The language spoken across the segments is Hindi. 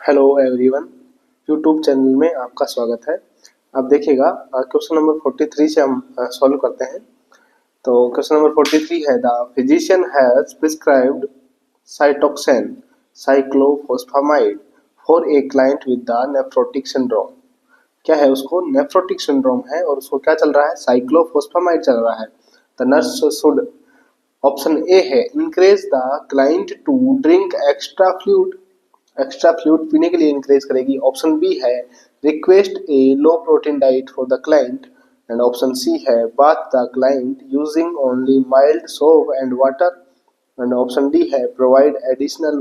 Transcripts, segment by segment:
हेलो एवरीवन, यूट्यूब चैनल में आपका स्वागत है। अब देखिएगा क्वेश्चन नंबर 43 से हम सॉल्व करते हैं। तो क्वेश्चन नंबर 43 है the physician has prescribed Cytoxan cyclophosphamide for a client with the nephrotic syndrome. क्या है, उसको नेफ्रोटिक सिंड्रोम है और उसको क्या चल रहा है, साइक्लोफॉस्फामाइड चल रहा है। The nurse should, option A है, encourage the client to drink extra fluid पीने के लिए इंकरेज करेगी। ऑप्शन बी है, request a low protein diet for the client. And option C है, bath the client using only mild soap and water. And option D है, provide additional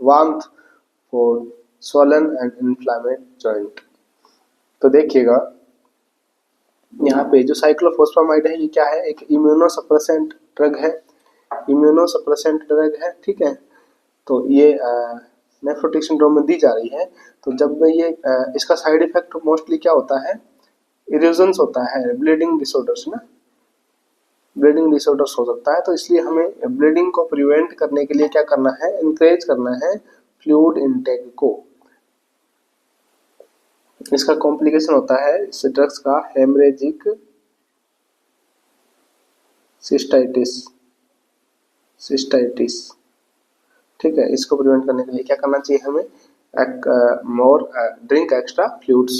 warmth for swollen and inflamed joint. तो देखिएगा यहाँ पे जो साइक्लोफॉस्फामाइड है, ये क्या है, एक इम्यूनोसप्रेसेंट ड्रग है। इम्यूनोसप्रेसेंट ड्रग है, ठीक है। तो ये नेफ्रोटिक सिंड्रोम में दी जा रही है। तो जब ये इसका साइड इफेक्ट मोस्टली क्या होता है, इरोजन्स होता है, ब्लीडिंग डिसऑर्डर्स ना, ब्लीडिंग डिसऑर्डर्स हो सकता है। तो इसलिए हमें ब्लीडिंग को प्रिवेंट करने के लिए क्या करना है, इंकरेज करना है फ्लूइड इनटेक को। इसका कॉम्प्लिकेशन होता है इस ड्रग्स का हेमरेजिक सिस्टाइटिस, ठीक है। इसको प्रिवेंट करने के लिए क्या करना चाहिए हमें, ड्रिंक एक्स्ट्रा फ्लूइड्स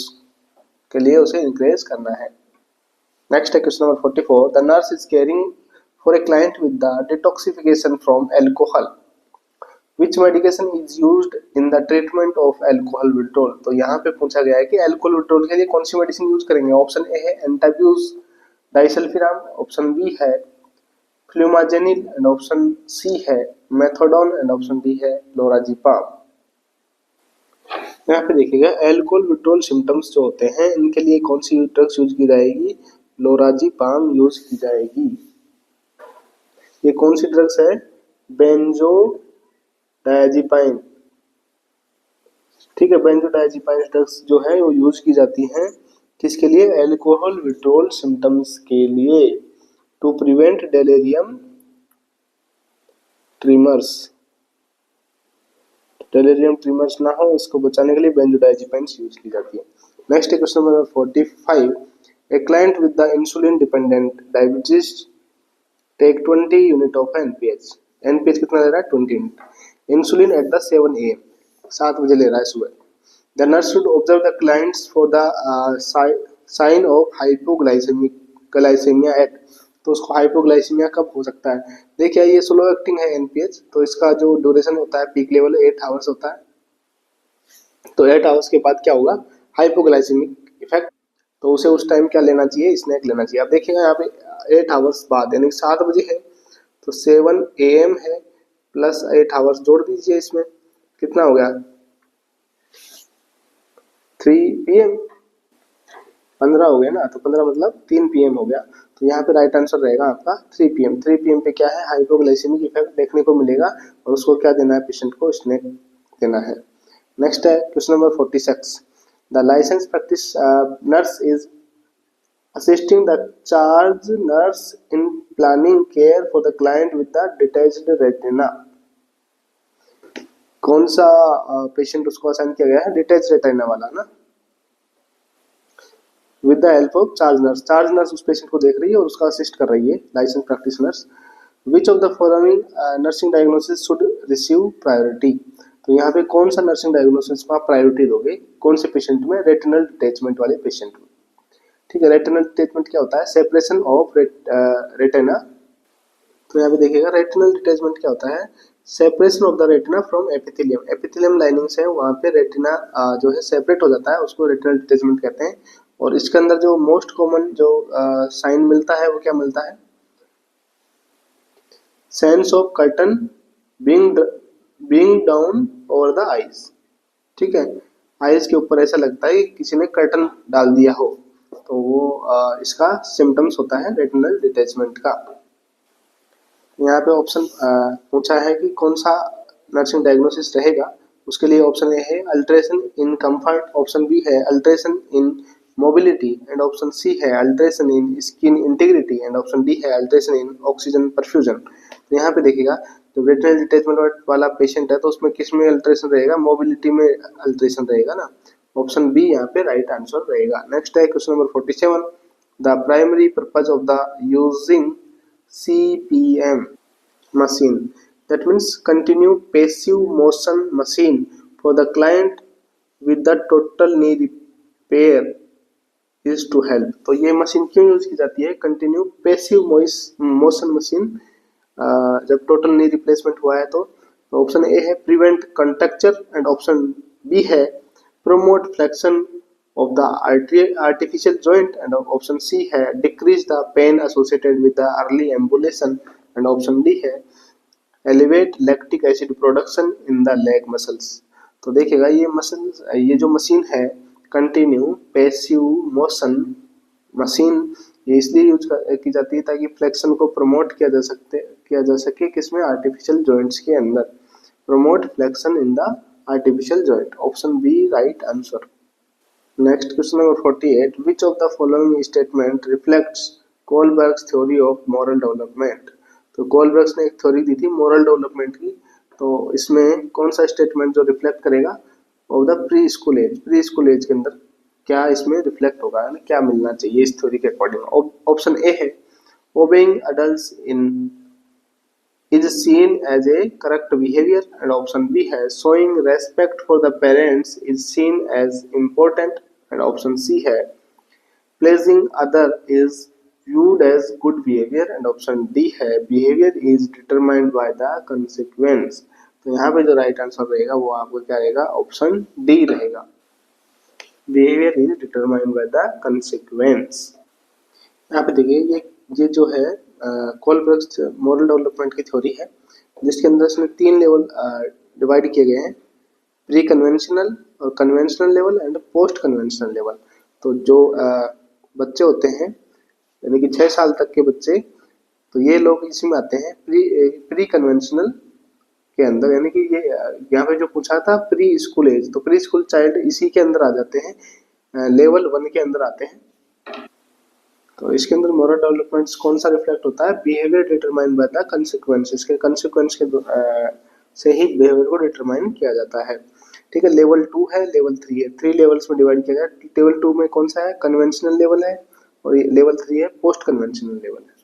के लिए उसे इंकरेज करना है। नेक्स्ट है question number 44, the nurse is caring for a client with the detoxification from alcohol, which medication is used in the treatment of alcohol withdrawal. तो यहाँ पे पूछा गया है कि एल्कोहल विड्रॉल के लिए कौन सी मेडिसिन यूज करेंगे। ऑप्शन ए है एंटाब्यूज डाइसल्फिराम, ऑप्शन बी है फ्लूमाजेनिल, एंड ऑप्शन सी है मेथोडोन, एंड ऑप्शन डी है लोराजिपाम। यहाँ पे देखिएगा एल्कोहल विड्रॉल सिम्टम्स जो होते हैं, इनके लिए कौन सी ड्रग्स यूज की जाएगी, लोराजिपाम यूज की जाएगी। ये कौन सी ड्रग्स है, बेंजोडायजेपाइन, ठीक है। बेंजोडायजेपाइन ड्रग्स जो है वो यूज की जाती हैं किसके लिए, एल्कोहल विड्रॉल सिम्टम्स के लिए, to prevent delirium trimmers. Delirium trimmers ना हो, इसको बचाने के लिए बेंजोडायजेपाइन्स यूज की जाती है। नेक्स्ट है question number 45, a client with the insulin dependent diabetes take 20 unit of NPH. NPH कितना ले रहा है, 20 unit insulin at the 7 AM, 7 बजे ले रहा है सुबह। The nurse should observe the clients for the sign of hypoglycaemia at. तो उसको हाइपोग्लाइसीमिया कब हो सकता है, देखिए ये स्लो एक्टिंग है एनपीएच, तो इसका जो ड्यूरेशन होता है पीक लेवल 8 आवर्स होता है। तो 8 आवर्स के बाद क्या होगा, हाइपोग्लाइसीमिक इफेक्ट। तो उसे उस टाइम क्या लेना चाहिए, स्नैक लेना चाहिए। आप देखिएगा यहाँ पे 8 आवर्स बाद यानी 7 बजे है, तो 7 AM है प्लस 8 आवर्स जोड़ दीजिए, इसमें कितना हो गया, 3 PM, 15 हो गया ना। तो 15 मतलब 3 PM हो गया। तो यहाँ पे राइट आंसर रहेगा आपका 3 PM। 3 PM पे क्या है, हाइपोग्लाइसेमिक इफेक्ट देखने को मिलेगा और उसको क्या देना है, पेशेंट को स्नैक देना है। नेक्स्ट है question number 46, the licence practice nurse is assisting the charge nurse in planning care for the client with the detached retina। कौन सा पेशेंट उसको असाइन किया गया है, डिटैच रेटिना वाला ना। With the help of charge nurse उस पेशेंट को देख रही है और उसका असिस्ट कर रही है licence practice nurse. Which of the following nursing diagnosis should receive priority. तो यहाँ पे कौन सा नर्सिंग डायग्नोसिस को आप प्रायोरिटी दोगे, कौन से पेशेंट में, रेटिनल डिटैचमेंट वाले पेशेंट में, ठीक है। रेटिनल डिटैचमेंट क्या होता है, सेपरेशन ऑफ रेटिना। तो यहाँ पे देखिएगा रेटिनल डिटैचमेंट क्या होता है, separation of the retina from epithelium. Epithelium linings है वहाँ पे रेटिना जो है सेपरेट हो जाता है, उसको रेटिनल डिटैचमेंट कहते हैं। और इसके अंदर जो मोस्ट कॉमन जो साइन मिलता है वो क्या मिलता है, sense of curtain being down over the eyes, ठीक है। आईज के ऊपर ऐसा लगता है कि किसी ने कर्टन डाल दिया हो, तो वो इसका सिम्टम्स होता है रेटिनल डिटैचमेंट का। यहाँ पे ऑप्शन पूछा है कि कौन सा नर्सिंग डायग्नोसिस रहेगा, उसके लिए ऑप्शन ए है alteration in comfort, option B है alteration in mobility, and option C है alteration in skin integrity, and option D है अल्ट्रेशन इन ऑक्सीजन परफ्यूजन। तो यहाँ पे देखिएगा जो रेटिनल डिटैचमेंट वाला पेशेंट है तो उसमें किस में अल्ट्रेशन रहेगा, मोबिलिटी में अल्ट्रेशन रहेगा ना। ऑप्शन बी यहाँ पे राइट आंसर रहेगा। नेक्स्ट है question number 47, the primary purpose of the using CPM machine, that means continue passive motion machine for the client with the total knee repair is to help। तो ये मशीन क्यों यूज की जाती है, कंटिन्यू पैसिव मोशन मशीन जब टोटल नी रिप्लेसमेंट हुआ है तो ऑप्शन ए है prevent contracture and option B है promote flexion of the artificial joint and option C है decrease the pain associated with the early ambulation and option D है elevate lactic acid production in the leg muscles. तो देखिएगा ये जो मशीन है कंटिन्यू पैसिव मोशन मशीन, ये इसलिए यूज की जाती है ताकि फ्लेक्शन को प्रमोट किया जा सके किसमें, आर्टिफिशियल जॉइंट्स के अंदर। Promote flexion in the artificial joint, option B right answer. Next question number 48, which of the following statement reflects Kohlberg's theory of moral development. तो कोलबर्ग्स ने एक थ्योरी दी थी मॉरल डेवलपमेंट की, तो इसमें कौन सा स्टेटमेंट जो रिफ्लेक्ट करेगा of the pre school age के अंदर क्या इसमें रिफ्लेक्ट होगा, यानी क्या मिलना चाहिए इस थ्योरी के अकॉर्डिंग। ऑप्शन ए है obeying adults in is seen as a correct behaviour and option B है showing respect for the parents is seen as important and option C है pleasing other is viewed as good behavior and option D है behavior is determined by the consequence। तो यहाँ पे जो राइट आंसर रहेगा वो आपको क्या रहेगा, ऑप्शन डी रहेगा, behavior is determined by the consequence। यहाँ पे देखिए ये जो है कोलबर्ग्स मॉरल डेवलपमेंट की थ्योरी है जिसके अंदर इसमें 3 लेवल डिवाइड किए गए हैं, प्री कन्वेंशनल और conventional level and post conventional level. तो जो बच्चे होते हैं यानी कि 6 साल तक के बच्चे, तो ये लोग इसमें आते हैं प्री कन्वेंशनल के अंदर, यानी कि ये यहाँ पे जो पूछा था प्री स्कूल एज, तो प्री स्कूल चाइल्ड इसी के अंदर आ जाते हैं, लेवल 1 के अंदर आते हैं। तो इसके अंदर मॉरल डेवलपमेंट कौन सा रिफ्लेक्ट होता है, behaviour determine by the consequences के कंसिक्वेंस के से ही बिहेवियर को डिटरमाइन किया जाता है। ठीक है, लेवल 2 है, लेवल 3 है, 3 लेवल्स में डिवाइड किया गया। लेवल 2 में कौन सा है, कन्वेंशनल लेवल है, और लेवल 3 है पोस्ट कन्वेंशनल लेवल है।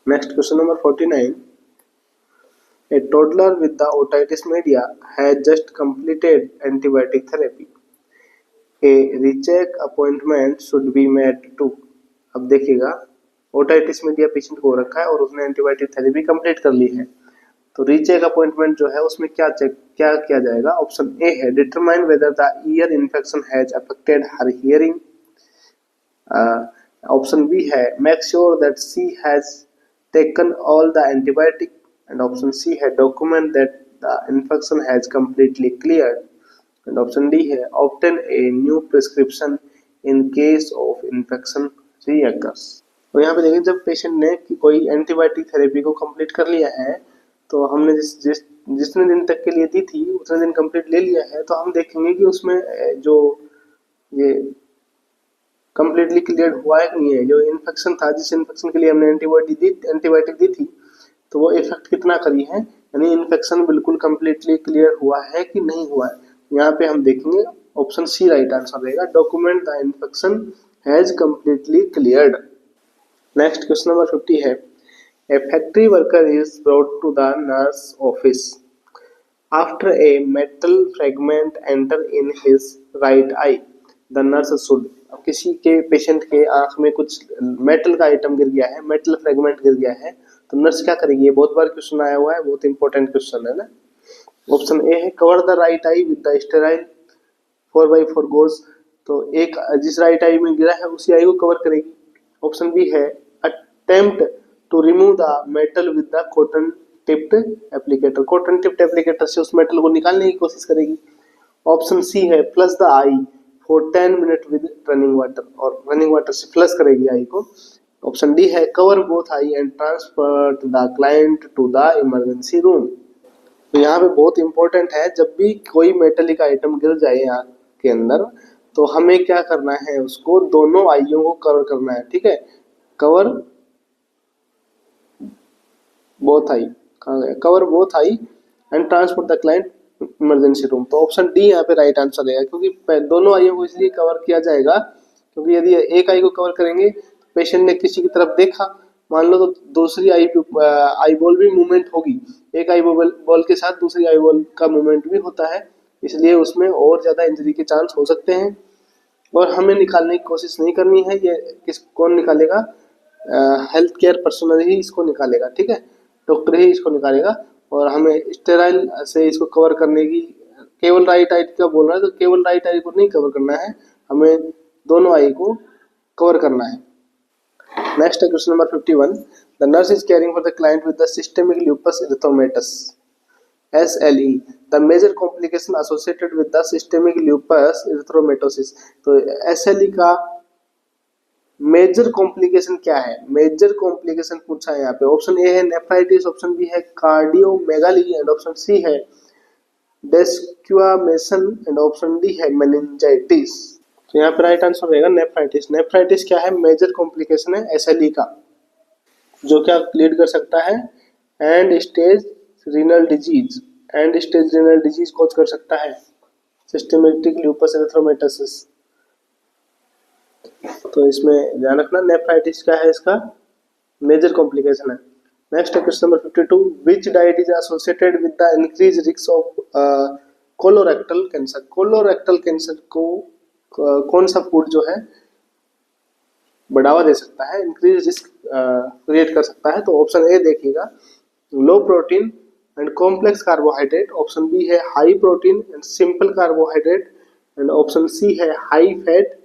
Next question number 49, a toddler with the otitis media has just completed antibiotic therapy, a recheck appointment should be made to। अब देखिएगा ओटाइटिस मीडिया पेशेंट को हो रखा है और उसने एंटीबायोटिक थेरेपी कंप्लीट कर ली है, तो रीचेक अपॉइंटमेंट जो है उसमें क्या किया जाएगा। ऑप्शन ए है determine whether the ear infection has affected her hearing, option B है make sure that she has taken all the antibiotic and option C है document that the infection has completely cleared and option D है obtain a new prescription in case of infection reoccurs. तो यहाँ पे देखिए जब पेशेंट ने कि कोई एंटीबायोटिक थेरेपी को कंप्लीट कर लिया है, तो हमने जितने दिन तक के लिए दी थी उतने दिन कंप्लीट ले लिया है, तो हम देखेंगे कि उसमें जो ये कंप्लीटली क्लियर हुआ है कि नहीं है। जो इन्फेक्शन था, जिस इन्फेक्शन के लिए हमने एंटीबायोटिक दी थी, तो वो इफेक्ट कितना करी है, यानी इन्फेक्शन बिल्कुल कंप्लीटली क्लियर हुआ है कि नहीं हुआ है। यहाँ पे हम देखेंगे ऑप्शन सी राइट आंसर रहेगा, document the infection has completely cleared. Next question number 50 है, a factory worker is brought to the nurse office after a metal fragment enter in his right eye, the nurse should। अब किसी के पेशेंट के आंख में कुछ मेटल का आइटम गिर गया है, मेटल फ्रेगमेंट गिर गया है, तो नर्स क्या करेगी। ये बहुत बार क्वेश्चन आया हुआ है, बहुत इंपॉर्टेंट क्वेश्चन है ना। ऑप्शन ए है cover the right I with the sterile 4x4 goes, तो एक जिस राइट आई में गिरा है उसी आई को कवर करेगी। ऑप्शन बी है attempt to remove the metal with the cotton tipped applicator, cotton tipped applicator से उस मेटल को निकालने की कोशिश करेगी। ऑप्शन सी है flush the eye for 10 minute with running water, और रनिंग वाटर से फ्लश करेगी आई को। ऑप्शन डी है cover both eye and transfer the client to the emergency room. तो यहाँ पे बहुत इंपॉर्टेंट है, जब भी कोई मेटेलिक आइटम गिर जाए आँख के अंदर, तो हमें क्या करना है, उसको दोनों आइयों को कवर करना है। ठीक है, कवर बोथ आई, कहाँ गया, cover both eye and transport the client emergency room. तो ऑप्शन डी यहाँ पे राइट आंसर रहेगा, क्योंकि दोनों आइयों को इसलिए कवर किया जाएगा क्योंकि यदि एक आई को कवर करेंगे, पेशेंट ने किसी की तरफ देखा, मान लो, तो दूसरी आई बॉल भी मूवमेंट होगी, एक आई बॉल के साथ दूसरी आई बॉल का मूवमेंट भी होता है, इसलिए उसमें और ज्यादा इंजरी के चांस हो सकते हैं। और हमें निकालने की कोशिश नहीं करनी है, ये कौन निकालेगा, हेल्थ केयर पर्सनल ही इसको निकालेगा, ठीक है, डॉक्टर ही इसको निकालेगा। और हमें स्टेराइल से इसको कवर करने की, केवल राइट आई का बोल रहा है तो केवल राइट आई को नहीं कवर करना है, हमें दोनों आई को कवर करना है। नेक्स्ट है question number 51। The nurse is caring for the client with the systemic lupus erythematosus SLE, the major complication associated with the systemic lupus erythematosus। तो SLE का मेजर कॉम्प्लिकेशन क्या है, मेजर कॉम्प्लिकेशन पूछा है यहाँ पे। ऑप्शन ए है नेफ्राइटिस, ऑप्शन बी है कार्डियोमेगाली एंड ऑप्शन सी है डेस्क्वामेशन एंड ऑप्शन डी है मेनिंजाइटिस। तो यहाँ पे राइट आंसर रहेगा नेफ्राइटिस। नेफ्राइटिस क्या है, मेजर कॉम्प्लिकेशन है SLE का, जो क्या लीड कर सकता है and stage renal disease, and stage renal disease cause कर सकता है सिस्टेमेटिक लूपस एरिथेमेटोसिस। तो इसमें ध्यान रखना, नेफ्राइटिस क्या है, इसका मेजर कॉम्प्लिकेशन है। नेक्स्ट है question number 52। Which diet is associated with the increase risk of colorectal cancer. Colorectal cancer को कौन सा फूड जो है बढ़ावा दे सकता है, इंक्रीज रिस्क क्रिएट कर सकता है। तो ऑप्शन ए देखिएगा, low protein and complex carbohydrate, option B है high protein and simple carbohydrate, and option C है high fat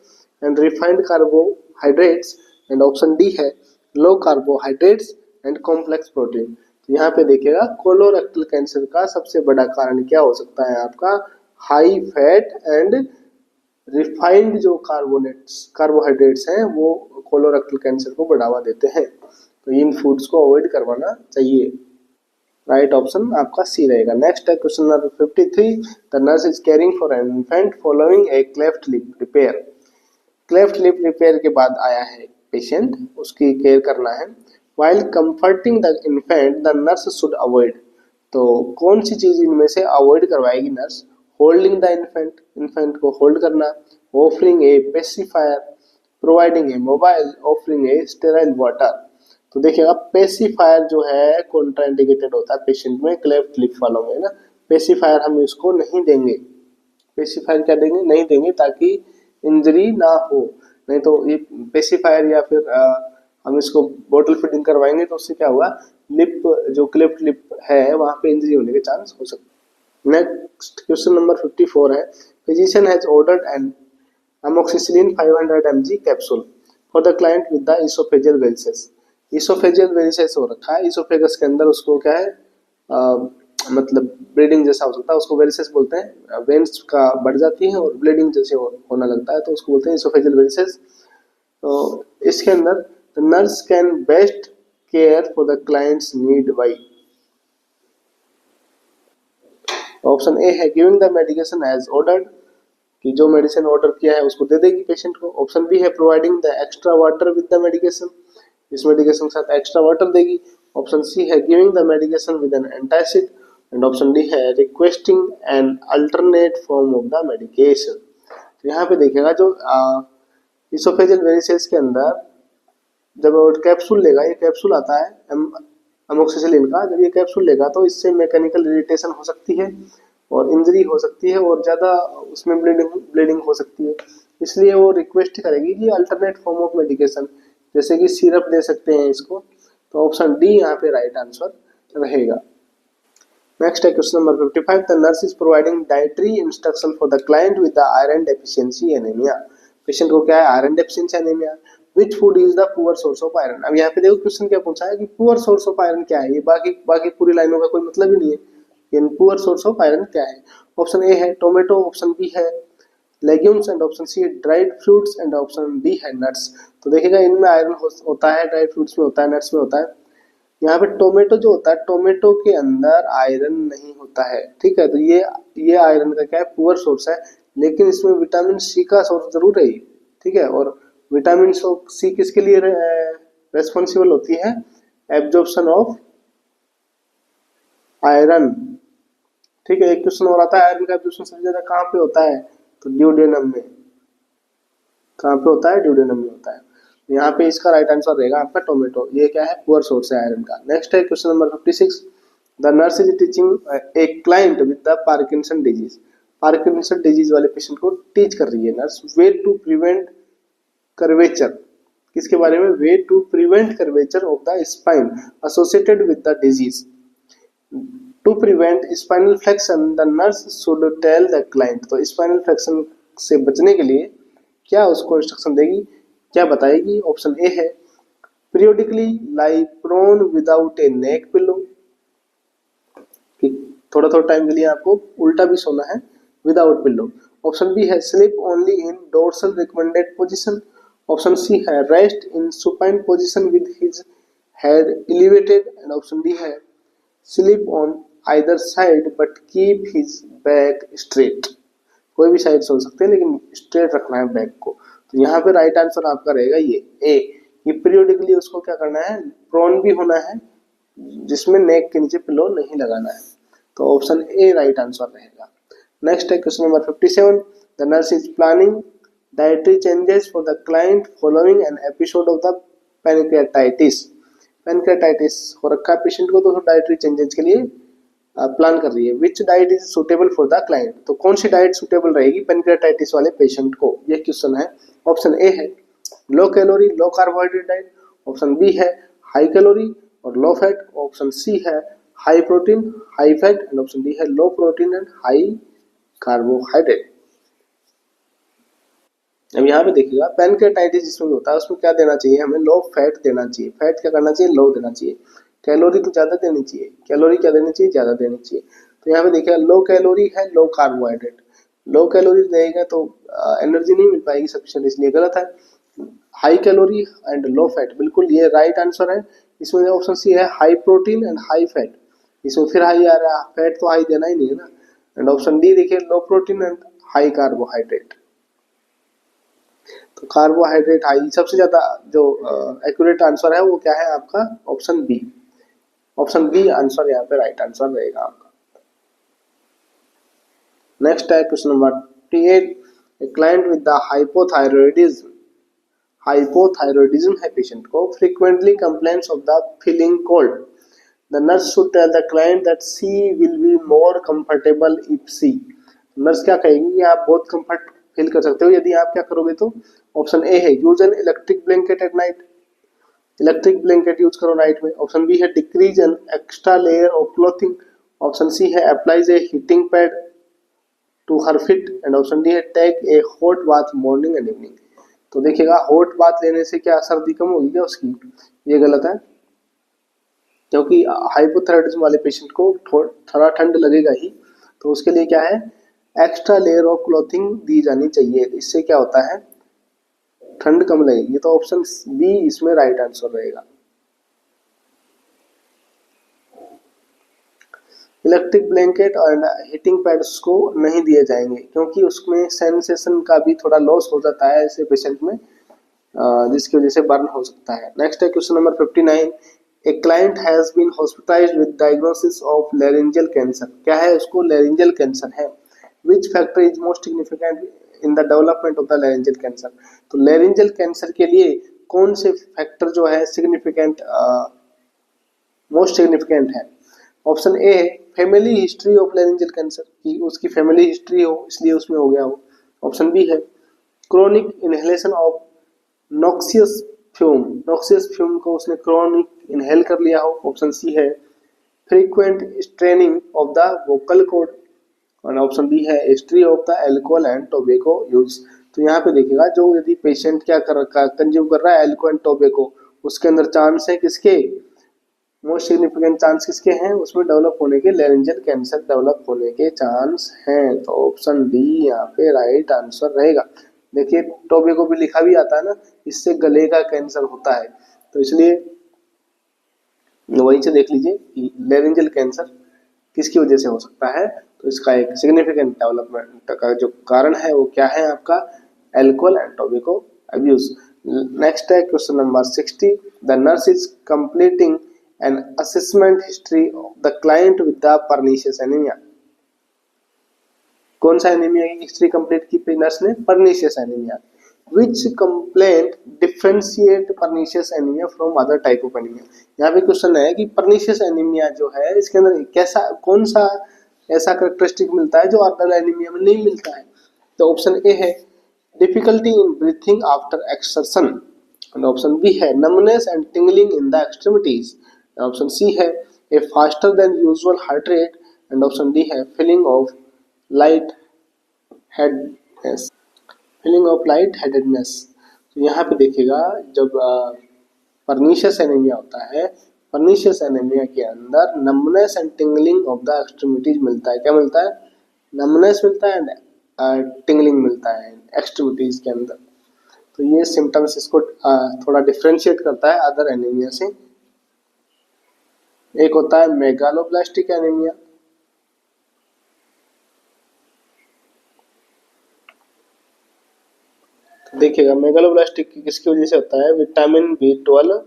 and refined carbohydrates, and option D है low carbohydrates and complex protein. तो यहाँ पे देखिएगा कोलोरेक्टल कैंसर का सबसे बड़ा कारण क्या हो सकता है, आपका हाई फैट एंड रिफाइंड जो कार्बोहाइड्रेट्स हैं वो कोलोरेक्टल कैंसर को बढ़ावा देते हैं। तो इन फूड्स को अवॉइड करवाना चाहिए। राइट ऑप्शन आपका सी रहेगा। नेक्स्ट है question number 53। The nurse is caring for an infant following A cleft lip repair. Cleft lip repair के बाद आया है पेशेंट, उसकी केयर करना है। While comforting the infant the nurse should avoid. तो कौन सी चीज इनमें से अवॉइड करवाएगी nurse, holding the infant, infant को होल्ड करना, ऑफरिंग ए पेसिफायर, प्रोवाइडिंग ए मोबाइल, ऑफरिंग ए स्टेराइल वाटर। तो देखिएगा पेसिफायर जो है कॉन्ट्राइंडिकेटेड होता है पेशेंट में, क्लेफ्ट लिप वालों में ना, पेसिफायर हम इसको नहीं देंगे। पेसिफायर क्या देंगे, नहीं देंगे ताकि इंजरी ना हो, नहीं तो ये पेसिफायर या फिर हम इसको बोतल फीडिंग करवाएंगे तो उससे क्या हुआ, लिप जो क्लेफ्ट लिप है वहां पे इंजरी होने के चांस हो सकते हैं। नेक्स्ट क्वेश्चन नंबर 54 है। Physician has ordered an amoxicillin 500 mg capsule for the client with the oesophageal varices. Oesophageal varices हो रखा है, इसोफेगस के अंदर उसको क्या है, मतलब ब्लीडिंग जैसा हो सकता है, उसको वेरिसेस बोलते हैं। वेन्स का बढ़ जाती है और ब्लीडिंग जैसे होना लगता है तो उसको बोलते हैं इसोफेजियल वेरिसेस। तो इसके अंदर the nurse can best care for the client's need by. Option A है giving the medication as ordered, कि जो मेडिसिन ऑर्डर किया है उसको दे देगी पेशेंट को। ऑप्शन बी है providing the extra water with the medication, इस मेडिकेशन के साथ एक्स्ट्रा वाटर देगी। ऑप्शन सी है giving the medication with an antacid, and option D है requesting an alternate form of the medication. तो यहाँ पे देखिएगा जो इसोफेजियल वेरिसेस के अंदर जब वो कैप्सूल लेगा, ये कैप्सूल आता है अमोक्सिसिलिन का, जब ये कैप्सूल लेगा तो इससे मैकेनिकल इरिटेशन हो सकती है और इंजरी हो सकती है और ज़्यादा उसमें ब्लीडिंग हो सकती है, इसलिए वो रिक्वेस्ट करेगी कि अल्टरनेट फॉर्म ऑफ मेडिकेशन, जैसे कि सिरप दे सकते हैं इसको। तो ऑप्शन डी यहाँ पे राइट आंसर रहेगा। नेक्स्ट है question number 55। The nurse is providing dietary instruction for the client with the iron deficiency anaemia. Patient को क्या है, iron deficiency anaemia. Which food is the poor source of iron. अब यहाँ पे देखो क्वेश्चन क्या पूछा है कि पुअर सोर्स ऑफ आयरन क्या है, ये बाकी पूरी लाइनों का कोई मतलब ही नहीं है। In poor source of iron क्या है। ऑप्शन ए है टोमेटो, ऑप्शन बी है लेग्यूम्स, एंड ऑप्शन सी है dried fruits, and option D है नट्स। तो देखिएगा इनमें आयरन होता है, ड्राई फ्रूट्स में होता है, नट्स में होता है। यहाँ पे टोमेटो जो होता है, टोमेटो के अंदर आयरन नहीं होता है, ठीक है। तो ये आयरन का क्या है, पुअर सोर्स है, लेकिन इसमें विटामिन सी का सोर्स जरूर है, ठीक है। और विटामिन सी किसके लिए रेस्पॉन्सिबल होती है, एब्जॉर्प्शन ऑफ आयरन। ठीक है, एक क्वेश्चन और आता है, आयरन का एब्जॉर्प्शन सबसे ज्यादा कहाँ पे होता है, तो ड्यूडेनम में। कहाँ पे होता है, ड्यूडेनम में होता है। यहाँ पे इसका राइट आंसर रहेगा आपका टोमेटो। ये क्या है, पुअर सोर्स है आयरन का। नेक्स्ट है question number 56। The nurse is teaching a client with the Parkinson disease. Parkinson disease वाले पेशेंट को टीच कर रही है nurse way to prevent curvature. किसके बारे में, way to prevent curvature of the spine associated with the disease. To prevent spinal flexion the nurse should tell the client. तो स्पाइनल फ्लेक्शन से बचने के लिए क्या उसको इंस्ट्रक्शन देगी, क्या बताएगी। ऑप्शन ए है periodically lie prone without a neck pillow, कि थोड़ा थोड़ा टाइम के लिए आपको उल्टा भी सोना है विदाउट पिलो। ऑप्शन बी है sleep only in dorsal recommended position. Option C है rest in supine position with his head elevated. And option D है sleep on either side but keep his back straight. कोई भी साइड सो सकते हैं लेकिन स्ट्रेट रखना है बैक को। तो यहाँ पे राइट आंसर आपका रहेगा ये ए, कि पीरियोडिकली उसको क्या करना है, प्रोन भी होना है जिसमें नेक के नीचे पिलो नहीं लगाना है। तो ऑप्शन ए राइट आंसर रहेगा। नेक्स्ट है question number 57। The nurse is planning dietary changes for the client following an episode of the pancreatitis. Pancreatitis हो रखा है पेशेंट को, तो डाइटरी चेंजेस के लिए प्लान कर रही है। Which diet is suitable for the client. तो कौन सी डाइट सुटेबल रहेगी पैनक्रियाटाइटिस वाले पेशेंट को, ये क्वेश्चन है। ऑप्शन ए है low calorie low carbohydrate diet. Option B है हाई कैलोरी और लो फैट। ऑप्शन सी है high protein high fat. And option D है low protein and high carbohydrate. अब यहाँ पे देखिएगा पैनक्रियाटाइटिस जिसमें होता है उसमें क्या देना चाहिए, हमें लो फैट देना चाहिए। फैट क्या करना चाहिए, लो देना चाहिए। कैलोरी तो ज्यादा देनी चाहिए, कैलोरी क्या देनी चाहिए, ज्यादा देनी चाहिए। तो यहाँ पे देखिएगा लो कैलोरी है लो कार्बोहाइड्रेट। लो कैलोरी देगा तो एनर्जी नहीं मिल पाएगी सफिशिएंट, इसलिए गलत है। High calorie and low fat, बिल्कुल ये राइट आंसर है। इसमें ऑप्शन सी है high protein and high fat. इसमें फिर हाई आ रहा है, फैट तो हाई देना ही नहीं है ना। एंड ऑप्शन डी देखिए लो प्रोटीन एंड हाई कार्बोहाइड्रेट। तो कार्बोहाइड्रेट हाई सबसे ज्यादा जो एक्यूरेट आंसर है वो क्या है आपका, option B. Option B answer यहाँ पे राइट आंसर रहेगा आपका। नेक्स्ट है question number 58। A client with the hypothyroidism. Hypothyroidism है पेशेंट को, frequently complains of the feeling cold. The nurse should tell the client that she will be more comfortable if she. Nurse क्या कहेगी कि आप बहुत कंफर्ट फील कर सकते हो यदि आप क्या करोगे। तो ऑप्शन ए है use an electric blanket at night. Electric blanket use करो नाइट में। ऑप्शन बी है decrease an extra layer of clothing. Option C है applies a heating pad to her feet. And option D है take a hot bath morning and evening. तो देखिएगा हॉट बाथ लेने से क्या सर्दी कम होगी क्या उसकी, ये गलत है, क्योंकि हाइपोथायरॉयडिज्म वाले पेशेंट को थोड़ा ठंड लगेगा ही। तो उसके लिए क्या है, एक्स्ट्रा लेयर ऑफ क्लोथिंग दी जानी चाहिए। इससे क्या होता है, ठंड कम लगेगी। तो ऑप्शन बी इसमें राइट आंसर रहेगा। इलेक्ट्रिक ब्लैंकेट और हीटिंग पैड्स को नहीं दिए जाएंगे क्योंकि उसमें सेंसेशन का भी थोड़ा लॉस हो जाता है ऐसे पेशेंट में, जिसकी वजह से बर्न हो सकता है। नेक्स्ट है question number 59। A client has been hospitalised with diagnosis of laryngeal cancer. क्या है उसको, लैरिंजियल कैंसर है। Which factor is most significant in the development of the laryngeal cancer. तो लैरिंजियल कैंसर के लिए कौन से फैक्टर जो है सिग्निफिकेंट, मोस्ट सिग्निफिकेंट है। ऑप्शन ए है family history of laryngeal cancer, की उसकी फैमिली हिस्ट्री हो इसलिए उसमें हो गया हो। ऑप्शन बी है chronic inhalation of noxious fume, noxious fume को उसने क्रोनिक इनहेल कर लिया हो। ऑप्शन सी है frequent straining of the vocal cord. और ऑप्शन डी है history of the alcohol and tobacco use. तो यहाँ पे देखिएगा जो यदि पेशेंट क्या कंज्यूम कर रहा है एल्कोहल एंड टोबैको, उसके अंदर चांस है किसके, मोस्ट सिग्निफिकेंट चांस किसके हैं, उसमें डेवलप होने के, लैरिंजियल कैंसर डेवलप होने के चांस हैं। तो ऑप्शन डी यहाँ पे राइट आंसर रहेगा। देखिए टोबैको भी लिखा भी आता है ना, इससे गले का कैंसर होता है। तो इसलिए वहीं से देख लीजिए कि लैरिंजियल कैंसर किसकी वजह से हो सकता है। तो इसका एक सिग्निफिकेंट डेवलपमेंट का जो कारण है वो क्या है आपका, alcohol and tobacco abuse. Next है question number 60। The nurse is completing an assessment history of the client with the pernicious anemia. कौन सा एनीमिया की हिस्ट्री कंप्लीट की नर्स ने? Pernicious anaemia. Which complaint differentiate pernicious anaemia from other type of anaemia. यहाँ पे क्वेश्चन है कि पर्निशियस एनीमिया जो है इसके अंदर कैसा कौन सा ऐसा कैरेक्टरिस्टिक मिलता है जो अदर एनीमिया में नहीं मिलता है. तो ऑप्शन ए है difficulty in breathing after exertion, and option B है numbness and tingling in the extremities, option C है a faster than usual heart rate, and option D है feeling of light headness, feeling of light headedness. तो यहाँ पे देखिएगा जब पर्निशियस एनीमिया होता है, पर्निशियस एनीमिया के अंदर numbness and tingling of the extremities मिलता है. क्या मिलता है? नमनेस मिलता है एंड टिंगलिंग मिलता है एक्सट्रीमिटीज के अंदर. तो ये सिम्टम्स इसको थोड़ा डिफरेंशिएट करता है अदर एनीमिया से. एक होता है मेगालोब्लास्टिक एनीमिया, देखिएगा मेगालोब्लास्टिक किसकी वजह से होता है? Vitamin B12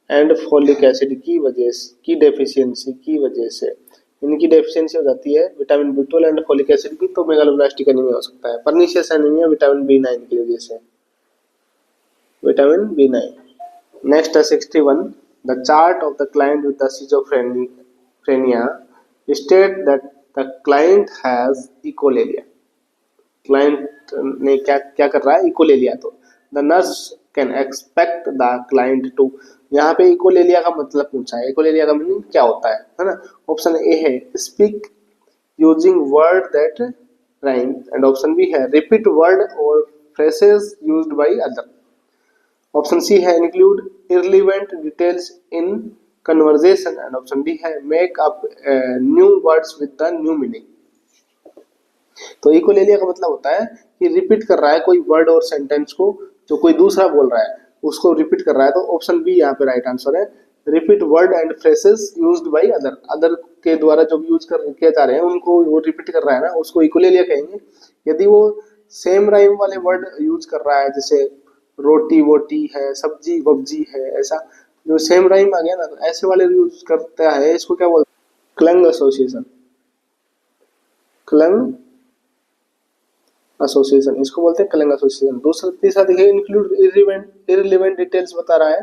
and folic acid की डेफिशिएंसी की वजह से. इनकी डेफिशिएंसी हो जाती है vitamin B12 and folic acid की, तो मेगालोब्लास्टिक एनीमिया हो सकता है. पर्निशियस एनीमिया विटामिन B9 की वजह से, विटामिन B9. नेक्स्ट है 61. The chart of the client with the schizophrenia state that the client has echolalia. क्लाइंट ने क्या कर रहा है? इकोलेलिया. तो the nurse can expect the client to, यहाँ पे इकोलेलिया का मतलब पूछा है. इकोलेलिया का मीनिंग क्या होता है ना? ऑप्शन ए है speak using word that rhyme, and option B है रिपीट वर्ड और phrases used by other, option C है include irrelevant details in conversation, and option D है make up new words with the new meaning. तो इकोलेलिया का मतलब होता है कि रिपीट कर रहा है कोई वर्ड और सेंटेंस को, जो कोई दूसरा बोल रहा है उसको रिपीट कर रहा है. तो ऑप्शन बी यहाँ पे राइट आंसर है. Repeat word and phrases used by other, other के द्वारा जो यूज कर किया जा रहे हैं उनको वो रिपीट कर रहा है ना, उसको इकोलेलिया कहेंगे. यदि वो सेम राइम वाले वर्ड यूज कर रहा है, जैसे रोटी वोटी है, सब्जी वब्जी है, ऐसा जो सेम राइम आ गया ना, तो ऐसे वाले यूज करता है, इसको क्या बोलते हैं? Clang association. क्लंग एसोसिएशन, इसको बोलते हैं क्लंग एसोसिएशन. दूसरा तीसरा देखिए इंक्लूड इररिलेवेंट डिटेल्स बता रहा है.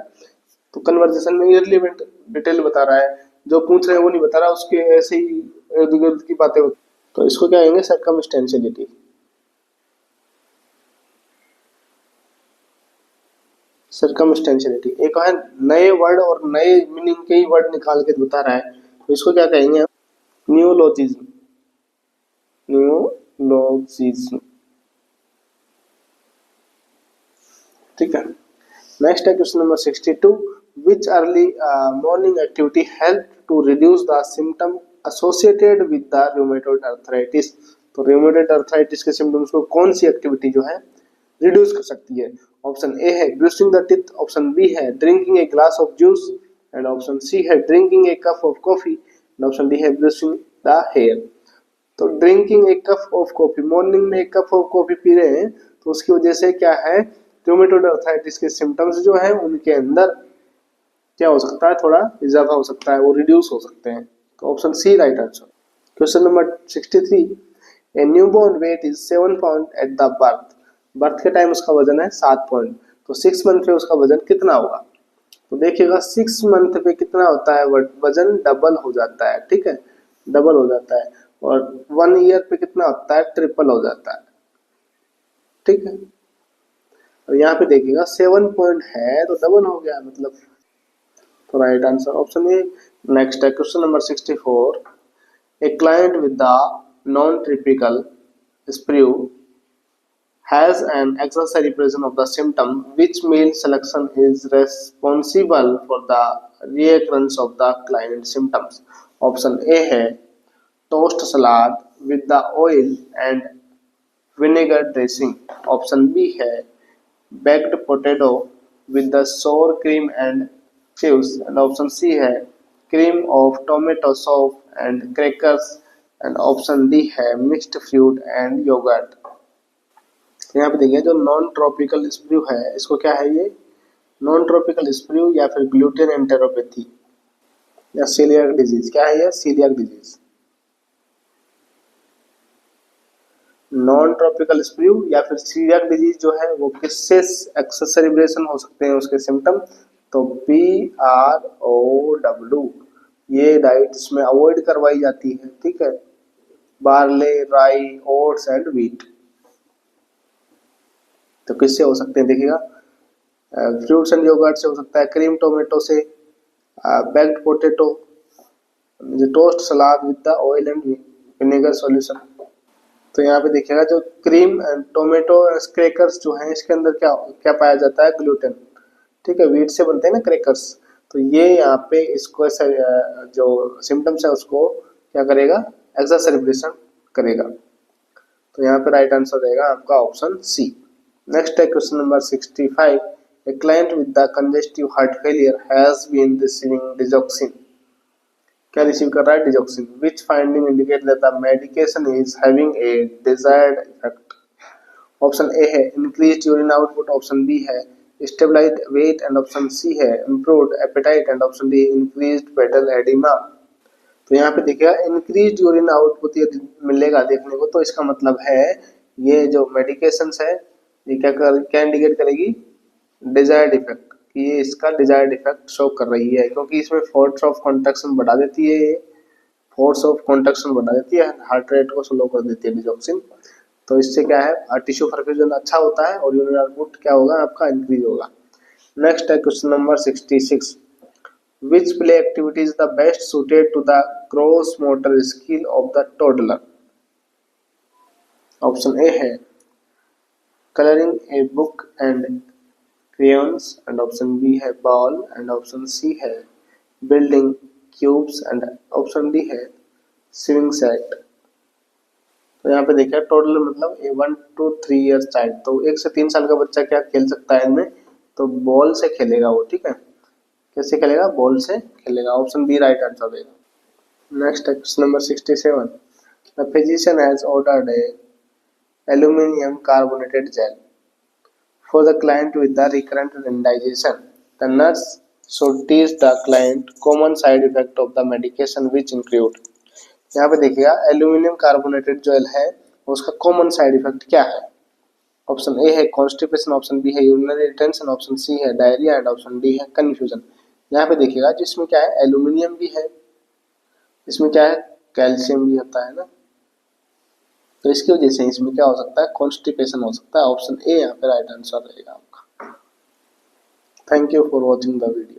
तो कन्वर्सेशन में इररिलेवेंट डिटेल बता रहा है, जो पूछ रहे हैं वो नहीं बता रहा, उसके ऐसे ही इर्द गिर्द की बातें. तो इसको क्या कहेंगे? सर्कमस्टेंशियलिटी. सर्कमस्टेंशियलिटी. एक है नए वर्ड और नए मीनिंग के ही वर्ड निकाल के बता रहा है, तो इसको क्या कहेंगे? न्यूलोजिज्म. न्यूलोजिज्म. ठीक है. नेक्स्ट है question number 62. Which early morning activity help to reduce the symptom associated with the rheumatoid arthritis. तो रूमेटॉइड अर्थराइटिस के सिम्टम्स को कौन सी एक्टिविटी जो है रिड्यूस कर सकती है? ऑप्शन ए है brushing the teeth, option B है drinking a glass of juice, and option C है drinking a cup of coffee, and option D है ब्रशिंग द हेयर. तो drinking a cup of coffee, morning में एक कप ऑफ कॉफी पी रहे हैं तो उसकी वजह से क्या है? रूमेटॉइड अर्थराइटिस के सिम्टम्स जो है उनके अंदर क्या हो सकता है? थोड़ा इजाफा हो सकता है, वो रिड्यूस हो सकते हैं. तो option C right answer. Question number 63. A newborn weight is 7 pound at the birth. Birth के टाइम उसका वजन है 7 पाउंड. तो 6 मंथ पे उसका वजन कितना होगा? तो देखिएगा 6 मंथ पे कितना होता है? वजन डबल हो जाता है. ठीक है, डबल हो जाता है. और 1 ईयर पे कितना होता है? ट्रिपल हो जाता है. ठीक है. और यहाँ पे देखिएगा 7 पॉइंट है तो डबल हो गया मतलब. तो right answer option A. Next है question number 64. A client with the non tropical sprue has an excess repression of the symptom. Which meal selection is responsible for the reoccurrence of the client symptoms? Option A है toast salad with the oil and vinegar dressing. Option B है baked potato with the sour cream and cheese. And option C है cream of tomato sauce and crackers. And option D है mixed fruit and yogurt. यहाँ पे देखिए जो नॉन ट्रॉपिकल स्प्रू है, इसको क्या है? ये नॉन ट्रॉपिकल स्प्रू या फिर ग्लूटेन एंटेरोपैथी. या सीलियाक डिजीज, क्या है ये? Coeliac disease. Non tropical sprue या फिर सीलियाक डिजीज जो है वो किससे एक्सेसरिब्रेशन हो सकते हैं उसके सिम्टम? तो PROW, ये डाइट इसमें अवॉइड करवाई जाती है, ठीक है। बार्ले, राई, ओट्स एंड व्हीट। तो किससे हो सकते हैं देखिएगा, फ्रूट्स एंड योगर्ट से हो सकता है, क्रीम टोमेटो से, baked potato, toast salad with the oil and vinegar solution. तो यहाँ पे देखिएगा जो क्रीम टोमेटो क्रैकर्स जो हैं इसके अंदर क्या क्या पाया जाता है? ग्लूटेन, ठीक है। व्हीट से बनते हैं ना क्रैकर्स, तो ये यहाँ पे इसको जो सिम्टम्स है उसको क्या करेगा? एक्सासर्बेशन करेगा। तो यहाँ पे राइट आंसर रहेगा आपका ऑप्शन सी। नेक्स्ट है question number 65। A client with the congestive heart failure has been receiving digoxin. क्या रिसीव कर रहा है? Digoxin. Which finding indicate that the medication is having a desired effect? Option A है increase urine output, option B है stabilize weight and option C है improved appetite and option D increased pedal oedema. तो यहाँ पे देखिएगा इंक्रीज यूरिन आउटपुट यदि मिलेगा देखने को, तो इसका मतलब है ये जो मेडिकेशंस है ये क्या इंडिकेट करेगी? डिजायर्ड इफेक्ट, कि ये इसका डिजायर्ड इफेक्ट शो कर रही है, क्योंकि इसमें फोर्स ऑफ कॉन्ट्रैक्शन बढ़ा देती है, ये फोर्स ऑफ कॉन्ट्रैक्शन बढ़ा देती है, हार्ट रेट को स्लो कर देती है डिजॉक्सिन। तो इससे क्या है? टिश्यू परफ्यूजन अच्छा होता है और यूरिन आउटपुट क्या होगा आपका? इंक्रीज होगा। नेक्स्ट है question number 66। Which play activity is the best suited to the gross motor skill of the toddler? Option A है colouring a book and crayons and option B है ball and option C है building cubes and option D है swing set। तो यहाँ पे देखिए टोटल मतलब 1 to 3 years चाइल्ड, तो 1 से 3 साल का बच्चा क्या खेल सकता है इनमें? तो बॉल से खेलेगा वो, ठीक है। कैसे खेलेगा? बॉल से खेलेगा। ऑप्शन बी राइट आंसर देगा। नेक्स्ट है question number 67। The physician has ordered a aluminium carbonated gel for the client with the recurrent indigestion. The nurse should teach the client common side effect of the medication which include। यहाँ पे देखिएगा एल्यूमिनियम कार्बोनेटेड जेल है, उसका कॉमन साइड इफेक्ट क्या है? ऑप्शन ए है कॉन्स्टिपेशन, ऑप्शन बी है यूरिनरी रिटेंशन, ऑप्शन सी है डायरिया एंड ऑप्शन डी है कंफ्यूजन। यहाँ पे देखिएगा जिसमें क्या है? एल्यूमिनियम भी है, इसमें क्या है? कैल्शियम भी होता है ना, तो इसकी वजह से इसमें क्या हो सकता है? कॉन्स्टिपेशन हो सकता है। ऑप्शन ए यहाँ पे राइट आंसर रहेगा आपका। Thank you for watching the video.